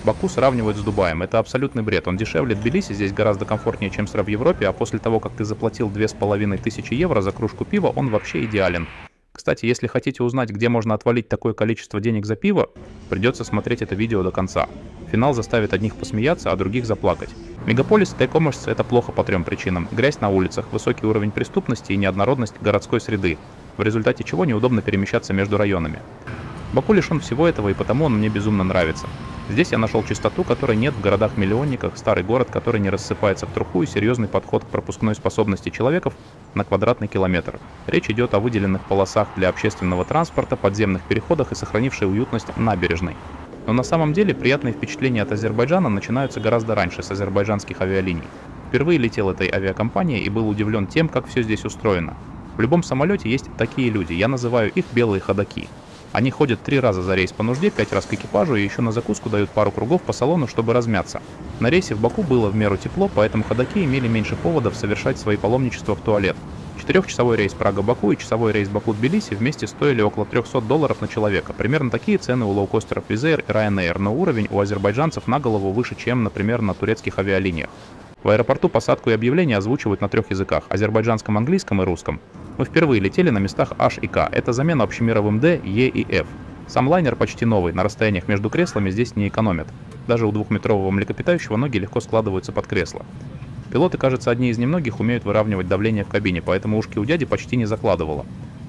Баку сравнивают с Дубаем. Это абсолютный бред. Он дешевле Тбилиси, здесь гораздо комфортнее, чем в Европе, а после того, как ты заплатил 2500 евро за кружку пива, он вообще идеален. Кстати, если хотите узнать, где можно отвалить такое количество денег за пиво, придется смотреть это видео до конца. Финал заставит одних посмеяться, а других заплакать. Мегаполис e-commerce — это плохо по трем причинам. Грязь на улицах, высокий уровень преступности и неоднородность городской среды, в результате чего неудобно перемещаться между районами. Баку лишен всего этого, и потому он мне безумно нравится. Здесь я нашел чистоту, которой нет в городах-миллионниках, старый город, который не рассыпается в труху, и серьезный подход к пропускной способности человеков на квадратный километр. Речь идет о выделенных полосах для общественного транспорта, подземных переходах и сохранившей уютность набережной. Но на самом деле приятные впечатления от Азербайджана начинаются гораздо раньше, с азербайджанских авиалиний. Впервые летел этой авиакомпанией и был удивлен тем, как все здесь устроено. В любом самолете есть такие люди, я называю их белые ходаки. Они ходят 3 раза за рейс по нужде, 5 раз к экипажу и еще на закуску дают пару кругов по салону, чтобы размяться. На рейсе в Баку было в меру тепло, поэтому ходаки имели меньше поводов совершать свои паломничества в туалет. 4-часовой рейс Прага-Баку и часовой рейс Баку-Тбилиси вместе стоили около $300 на человека. Примерно такие цены у лоукостеров Wizz Air и Ryanair, но уровень у азербайджанцев на голову выше, чем, например, на турецких авиалиниях. В аэропорту посадку и объявления озвучивают на 3 языках – азербайджанском, английском и русском. Мы впервые летели на местах H и K. Это замена общемировым D, E и F. Сам лайнер почти новый, на расстояниях между креслами здесь не экономят. Даже у 2-метрового млекопитающего ноги легко складываются под кресло. Пилоты, кажется, одни из немногих умеют выравнивать давление в кабине, поэтому ушки у дяди почти не закладывало.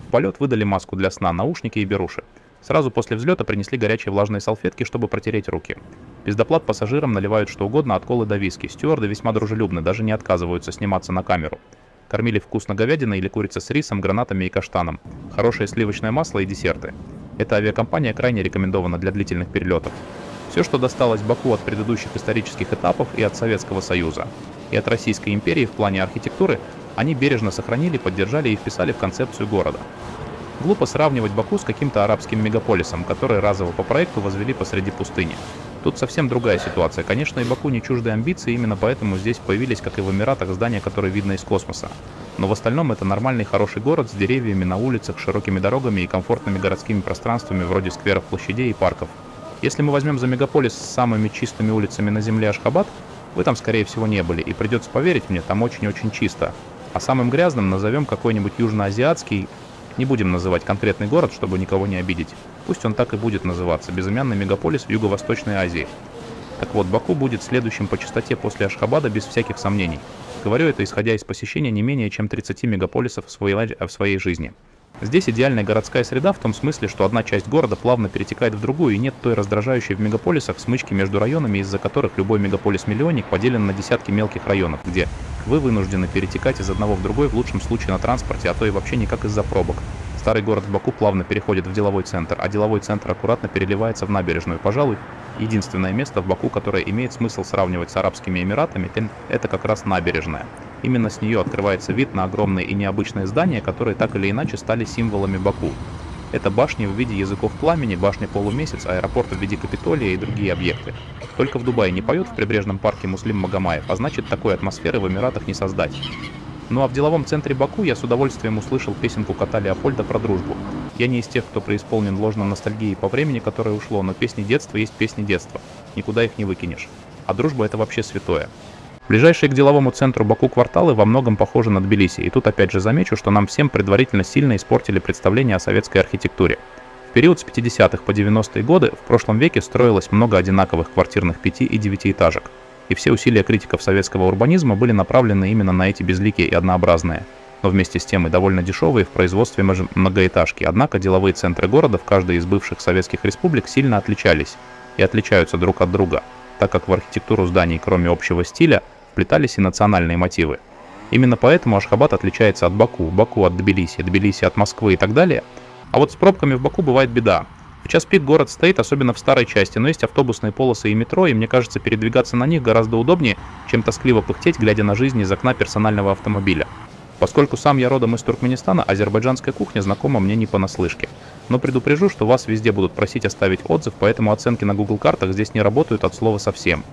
В полет выдали маску для сна, наушники и беруши. Сразу после взлета принесли горячие влажные салфетки, чтобы протереть руки. Без доплат пассажирам наливают что угодно, от колы до виски. Стюарды весьма дружелюбны, даже не отказываются сниматься на камеру. Кормили вкусно говядиной или курица с рисом, гранатами и каштаном. Хорошее сливочное масло и десерты. Эта авиакомпания крайне рекомендована для длительных перелетов. Все, что досталось Баку от предыдущих исторических этапов и от Советского Союза, и от Российской империи в плане архитектуры, они бережно сохранили, поддержали и вписали в концепцию города. Глупо сравнивать Баку с каким-то арабским мегаполисом, который разово по проекту возвели посреди пустыни. Тут совсем другая ситуация. Конечно, и Баку не чужды амбиции, именно поэтому здесь появились, как и в Эмиратах, здания, которые видно из космоса. Но в остальном это нормальный хороший город с деревьями на улицах, широкими дорогами и комфортными городскими пространствами вроде скверов, площадей и парков. Если мы возьмем за мегаполис с самыми чистыми улицами на земле Ашхабад, вы там скорее всего не были, и придется поверить мне, там очень-очень чисто. А самым грязным назовем какой-нибудь южноазиатский, не будем называть конкретный город, чтобы никого не обидеть. Пусть он так и будет называться, безымянный мегаполис в Юго-Восточной Азии. Так вот, Баку будет следующим по частоте после Ашхабада без всяких сомнений. Говорю это исходя из посещения не менее чем 30 мегаполисов в своей жизни. Здесь идеальная городская среда в том смысле, что одна часть города плавно перетекает в другую, и нет той раздражающей в мегаполисах смычки между районами, из-за которых любой мегаполис-миллионник поделен на десятки мелких районов, где вы вынуждены перетекать из одного в другой, в лучшем случае на транспорте, а то и вообще никак из-за пробок. Старый город в Баку плавно переходит в деловой центр, а деловой центр аккуратно переливается в набережную. Пожалуй, единственное место в Баку, которое имеет смысл сравнивать с Арабскими Эмиратами, это как раз набережная. Именно с нее открывается вид на огромные и необычные здания, которые так или иначе стали символами Баку. Это башни в виде языков пламени, башня полумесяц, аэропорт в виде Капитолия и другие объекты. Только в Дубае не поет в прибрежном парке Муслим Магомаев, а значит, такой атмосферы в Эмиратах не создать. Ну а в деловом центре Баку я с удовольствием услышал песенку кота Леопольда про дружбу. Я не из тех, кто преисполнен ложной ностальгией по времени, которое ушло, но песни детства есть песни детства. Никуда их не выкинешь. А дружба — это вообще святое. Ближайшие к деловому центру Баку кварталы во многом похожи на Тбилиси, и тут опять же замечу, что нам всем предварительно сильно испортили представление о советской архитектуре. В период с 50-х по 90-е годы в прошлом веке строилось много одинаковых квартирных 5- и 9-этажек. И все усилия критиков советского урбанизма были направлены именно на эти безликие и однообразные, но вместе с тем и довольно дешевые в производстве многоэтажки. Однако деловые центры города в каждой из бывших советских республик сильно отличались и отличаются друг от друга, так как в архитектуру зданий, кроме общего стиля, вплетались и национальные мотивы. Именно поэтому Ашхабад отличается от Баку, Баку от Тбилиси, Тбилиси от Москвы и так далее. А вот с пробками в Баку бывает беда. В час пик город стоит, особенно в старой части, но есть автобусные полосы и метро, и мне кажется, передвигаться на них гораздо удобнее, чем тоскливо пыхтеть, глядя на жизнь из окна персонального автомобиля. Поскольку сам я родом из Туркменистана, азербайджанская кухня знакома мне не понаслышке. Но предупрежу, что вас везде будут просить оставить отзыв, поэтому оценки на Google картах здесь не работают от слова совсем.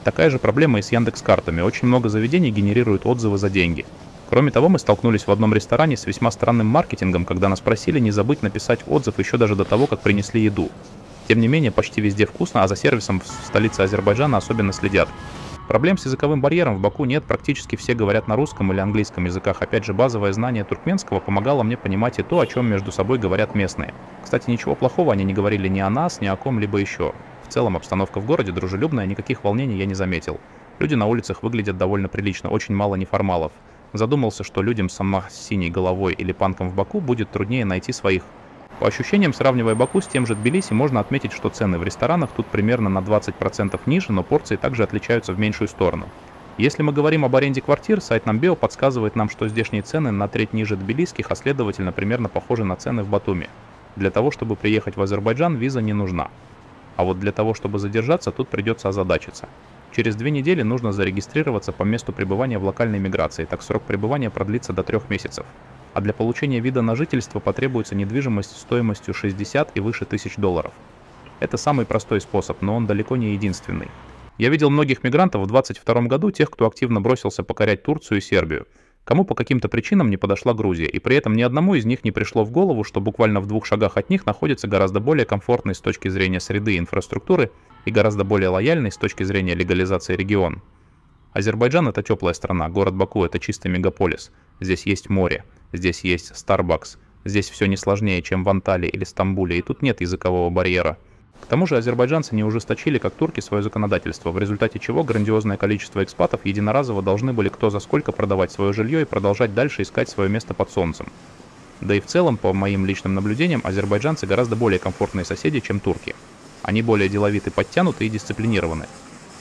Такая же проблема и с Яндекс.Картами. Очень много заведений генерируют отзывы за деньги. Кроме того, мы столкнулись в одном ресторане с весьма странным маркетингом, когда нас просили не забыть написать отзыв еще даже до того, как принесли еду. Тем не менее, почти везде вкусно, а за сервисом в столице Азербайджана особенно следят. Проблем с языковым барьером в Баку нет, практически все говорят на русском или английском языках. Опять же, базовое знание туркменского помогало мне понимать и то, о чем между собой говорят местные. Кстати, ничего плохого они не говорили ни о нас, ни о ком-либо еще. В целом, обстановка в городе дружелюбная, никаких волнений я не заметил. Люди на улицах выглядят довольно прилично, очень мало неформалов. Задумался, что людям с синей головой или панком в Баку будет труднее найти своих. По ощущениям, сравнивая Баку с тем же Тбилиси, можно отметить, что цены в ресторанах тут примерно на 20% ниже, но порции также отличаются в меньшую сторону. Если мы говорим об аренде квартир, сайт Numbeo подсказывает нам, что здешние цены на треть ниже тбилисских, а следовательно примерно похожи на цены в Батуми. Для того, чтобы приехать в Азербайджан, виза не нужна. А вот для того, чтобы задержаться, тут придется озадачиться. Через 2 недели нужно зарегистрироваться по месту пребывания в локальной миграции, так срок пребывания продлится до 3 месяцев. А для получения вида на жительство потребуется недвижимость стоимостью 60 и выше тысяч долларов. Это самый простой способ, но он далеко не единственный. Я видел многих мигрантов в 2022 году, тех, кто активно бросился покорять Турцию и Сербию, кому по каким-то причинам не подошла Грузия, и при этом ни одному из них не пришло в голову, что буквально в 2 шагах от них находится гораздо более комфортный с точки зрения среды и инфраструктуры и гораздо более лояльный с точки зрения легализации регион. Азербайджан — это теплая страна, город Баку — это чистый мегаполис. Здесь есть море, здесь есть Starbucks, здесь все не сложнее, чем в Анталии или Стамбуле, и тут нет языкового барьера. К тому же азербайджанцы не ужесточили, как турки, свое законодательство, в результате чего грандиозное количество экспатов единоразово должны были кто за сколько продавать свое жилье и продолжать дальше искать свое место под солнцем. Да и в целом, по моим личным наблюдениям, азербайджанцы гораздо более комфортные соседи, чем турки. Они более деловиты, подтянуты и дисциплинированы.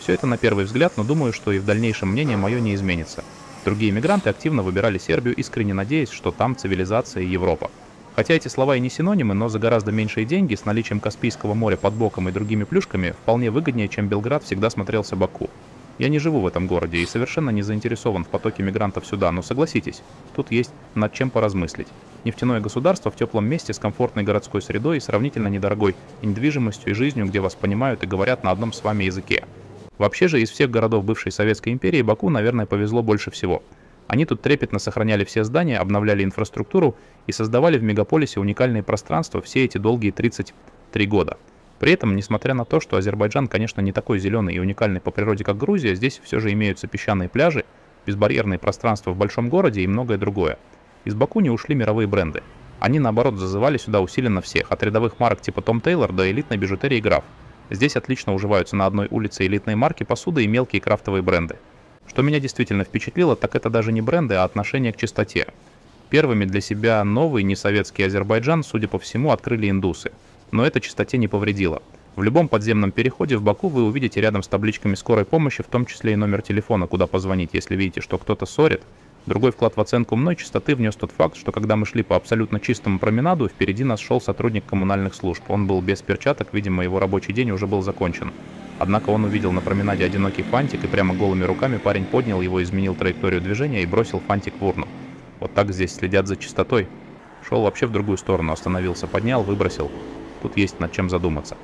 Все это на первый взгляд, но думаю, что и в дальнейшем мнение мое не изменится. Другие мигранты активно выбирали Сербию, искренне надеясь, что там цивилизация и Европа. Хотя эти слова и не синонимы, но за гораздо меньшие деньги, с наличием Каспийского моря под боком и другими плюшками, вполне выгоднее, чем Белград всегда смотрелся Баку. Я не живу в этом городе и совершенно не заинтересован в потоке мигрантов сюда, но согласитесь, тут есть над чем поразмыслить. Нефтяное государство в теплом месте с комфортной городской средой и сравнительно недорогой недвижимостью и жизнью, где вас понимают и говорят на одном с вами языке. Вообще же из всех городов бывшей Советской империи Баку, наверное, повезло больше всего. Они тут трепетно сохраняли все здания, обновляли инфраструктуру и создавали в мегаполисе уникальные пространства все эти долгие 33 года. При этом, несмотря на то, что Азербайджан, конечно, не такой зеленый и уникальный по природе, как Грузия, здесь все же имеются песчаные пляжи, безбарьерные пространства в большом городе и многое другое. Из Баку не ушли мировые бренды. Они, наоборот, зазывали сюда усиленно всех, от рядовых марок типа Tom Taylor до элитной бижутерии Граф. Здесь отлично уживаются на одной улице элитные марки посуды и мелкие крафтовые бренды. Что меня действительно впечатлило, так это даже не бренды, а отношение к чистоте. Первыми для себя новый несоветский Азербайджан, судя по всему, открыли индусы. Но это чистоте не повредило. В любом подземном переходе в Баку вы увидите рядом с табличками скорой помощи, в том числе и номер телефона, куда позвонить, если видите, что кто-то ссорит. Другой вклад в оценку мной чистоты внес тот факт, что когда мы шли по абсолютно чистому променаду, впереди нас шел сотрудник коммунальных служб. Он был без перчаток, видимо, его рабочий день уже был закончен. Однако он увидел на променаде одинокий фантик, и прямо голыми руками парень поднял его, изменил траекторию движения и бросил фантик в урну. Вот так здесь следят за чистотой. Шел вообще в другую сторону, остановился, поднял, выбросил. Тут есть над чем задуматься.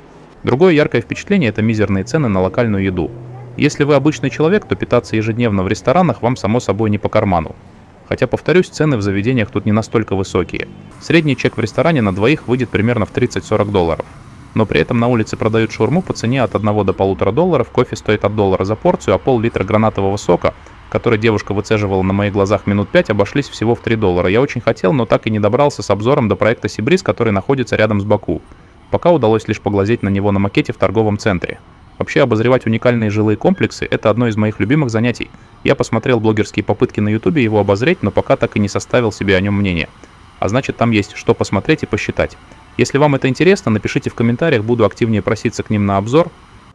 Другое яркое впечатление – это мизерные цены на локальную еду. Если вы обычный человек, то питаться ежедневно в ресторанах вам само собой не по карману. Хотя, повторюсь, цены в заведениях тут не настолько высокие. Средний чек в ресторане на двоих выйдет примерно в 30-40 долларов. Но при этом на улице продают шаурму по цене от 1 до 1,5 долларов, кофе стоит от $1 за порцию, а пол-литра гранатового сока, который девушка выцеживала на моих глазах минут 5, обошлись всего в $3. Я очень хотел, но так и не добрался с обзором до проекта Сибриз, который находится рядом с Баку. Пока удалось лишь поглазеть на него на макете в торговом центре. Вообще, обозревать уникальные жилые комплексы – это одно из моих любимых занятий. Я посмотрел блогерские попытки на ютубе его обозреть, но пока так и не составил себе о нем мнение. А значит, там есть что посмотреть и посчитать. Если вам это интересно, напишите в комментариях, буду активнее проситься к ним на обзор.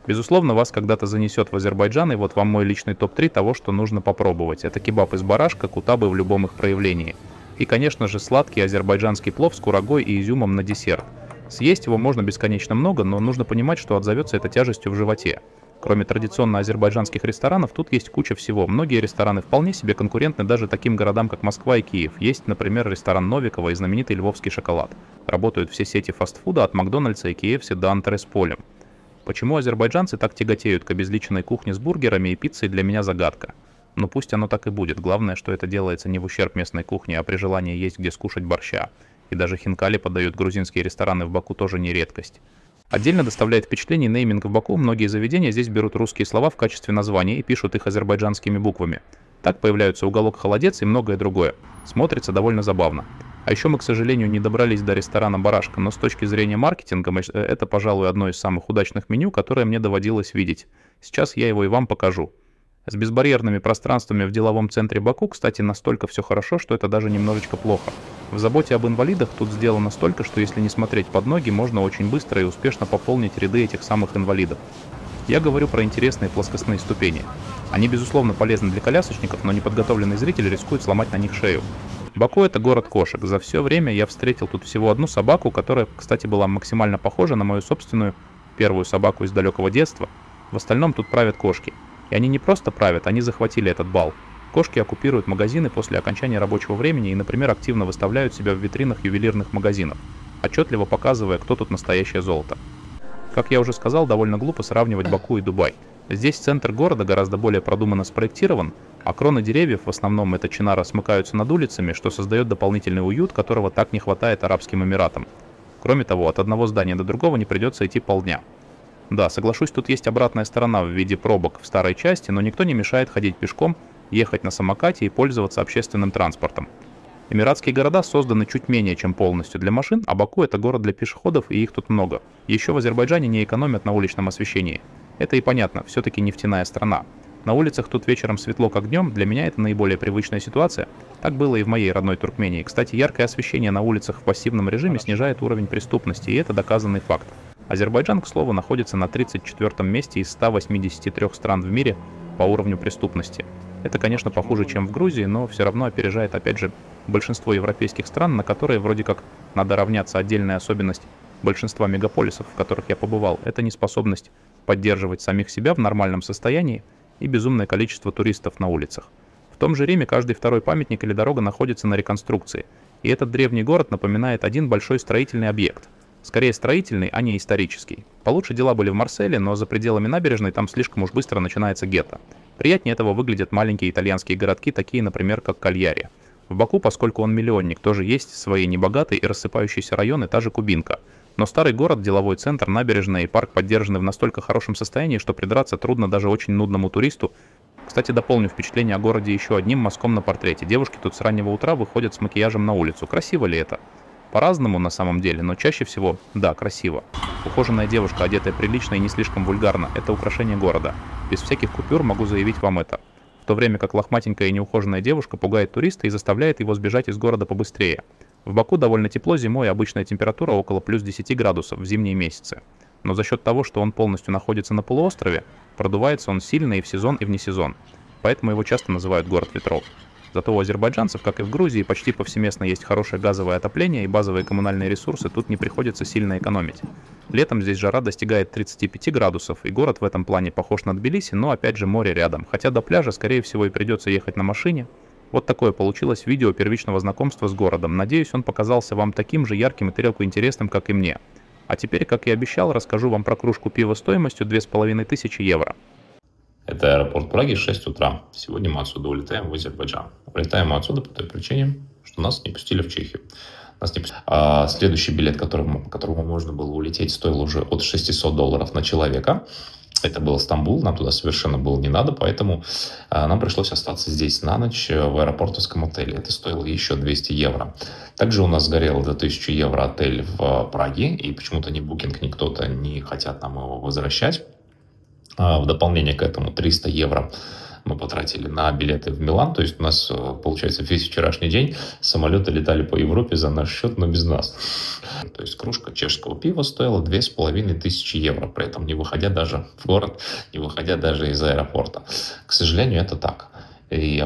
Безусловно, вас когда-то занесет в Азербайджан, и вот вам мой личный топ-3 того, что нужно попробовать. Это кебаб из барашка, кутабы в любом их проявлении. И, конечно же, сладкий азербайджанский плов с курагой и изюмом на десерт. Съесть его можно бесконечно много, но нужно понимать, что отзовется это тяжестью в животе. Кроме традиционно азербайджанских ресторанов, тут есть куча всего. Многие рестораны вполне себе конкурентны даже таким городам, как Москва и Киев. Есть, например, ресторан Новикова и знаменитый львовский шоколад. Работают все сети фастфуда от Макдональдса и KFC до Антре с полем. Почему азербайджанцы так тяготеют к обезличенной кухне с бургерами и пиццей, для меня загадка. Но пусть оно так и будет. Главное, что это делается не в ущерб местной кухне, а при желании есть где скушать борща. И даже хинкали подают грузинские рестораны в Баку тоже не редкость. Отдельно доставляет впечатление нейминг в Баку. Многие заведения здесь берут русские слова в качестве названия и пишут их азербайджанскими буквами. Так появляются уголок «Холодец» и многое другое. Смотрится довольно забавно. А еще мы, к сожалению, не добрались до ресторана «Барашка», но с точки зрения маркетинга это, пожалуй, одно из самых удачных меню, которое мне доводилось видеть. Сейчас я его и вам покажу. С безбарьерными пространствами в деловом центре Баку, кстати, настолько все хорошо, что это даже немножечко плохо. В заботе об инвалидах тут сделано столько, что если не смотреть под ноги, можно очень быстро и успешно пополнить ряды этих самых инвалидов. Я говорю про интересные плоскостные ступени. Они, безусловно, полезны для колясочников, но неподготовленный зритель рискует сломать на них шею. Баку — это город кошек. За все время я встретил тут всего одну собаку, которая, кстати, была максимально похожа на мою собственную первую собаку из далекого детства. В остальном тут правят кошки. И они не просто правят, они захватили этот бал. Кошки оккупируют магазины после окончания рабочего времени и, например, активно выставляют себя в витринах ювелирных магазинов, отчетливо показывая, кто тут настоящее золото. Как я уже сказал, довольно глупо сравнивать Баку и Дубай. Здесь центр города гораздо более продуманно спроектирован, а кроны деревьев, в основном это чинара, смыкаются над улицами, что создает дополнительный уют, которого так не хватает Арабским Эмиратам. Кроме того, от одного здания до другого не придется идти полдня. Да, соглашусь, тут есть обратная сторона в виде пробок в старой части, но никто не мешает ходить пешком, ехать на самокате и пользоваться общественным транспортом. Эмиратские города созданы чуть менее чем полностью для машин, а Баку — это город для пешеходов, и их тут много. Еще в Азербайджане не экономят на уличном освещении. Это и понятно, все-таки нефтяная страна. На улицах тут вечером светло как днем, для меня это наиболее привычная ситуация. Так было и в моей родной Туркмении. Кстати, яркое освещение на улицах в пассивном режиме снижает уровень преступности, и это доказанный факт. Азербайджан, к слову, находится на 34-м месте из 183 стран в мире по уровню преступности. Это, конечно, похуже, чем в Грузии, но все равно опережает, опять же, большинство европейских стран, на которые вроде как надо равняться. Отдельная особенность большинства мегаполисов, в которых я побывал, это неспособность поддерживать самих себя в нормальном состоянии и безумное количество туристов на улицах. В том же Риме каждый второй памятник или дорога находится на реконструкции, и этот древний город напоминает один большой строительный объект. Скорее строительный, а не исторический. Получше дела были в Марселе, но за пределами набережной там слишком уж быстро начинается гетто. Приятнее этого выглядят маленькие итальянские городки, такие, например, как Кальяри. В Баку, поскольку он миллионник, тоже есть свои небогатые и рассыпающиеся районы, та же Кубинка. Но старый город, деловой центр, набережная и парк поддержаны в настолько хорошем состоянии, что придраться трудно даже очень нудному туристу. Кстати, дополню впечатление о городе еще одним мазком на портрете. Девушки тут с раннего утра выходят с макияжем на улицу. Красиво ли это? По-разному на самом деле, но чаще всего, да, красиво. Ухоженная девушка, одетая прилично и не слишком вульгарно, это украшение города. Без всяких купюр могу заявить вам это. В то время как лохматенькая и неухоженная девушка пугает туриста и заставляет его сбежать из города побыстрее. В Баку довольно тепло зимой, обычная температура около плюс 10 градусов в зимние месяцы. Но за счет того, что он полностью находится на полуострове, продувается он сильно и в сезон, и вне сезон. Поэтому его часто называют город ветров. Зато у азербайджанцев, как и в Грузии, почти повсеместно есть хорошее газовое отопление и базовые коммунальные ресурсы, тут не приходится сильно экономить. Летом здесь жара достигает 35 градусов, и город в этом плане похож на Тбилиси, но опять же море рядом, хотя до пляжа, скорее всего, и придется ехать на машине. Вот такое получилось видео первичного знакомства с городом. Надеюсь, он показался вам таким же ярким и тарелку интересным, как и мне. А теперь, как и обещал, расскажу вам про кружку пива стоимостью 2500 евро. Это аэропорт Праги, 6 утра. Сегодня мы отсюда улетаем в Азербайджан. Улетаем мы отсюда по той причине, что нас не пустили в Чехию. Следующий билет, которому можно было улететь, стоил уже от $600 на человека. Это был Стамбул, нам туда совершенно было не надо, поэтому нам пришлось остаться здесь на ночь в аэропортовском отеле. Это стоило еще 200 евро. Также у нас сгорел за 1000 евро отель в Праге, и почему-то ни Booking, ни кто-то не хотят нам его возвращать. В дополнение к этому 300 евро мы потратили на билеты в Милан. То есть у нас, получается, весь вчерашний день самолеты летали по Европе за наш счет, но без нас. То есть кружка чешского пива стоила 2500 евро, при этом не выходя даже в город, не выходя даже из аэропорта. К сожалению, это так. И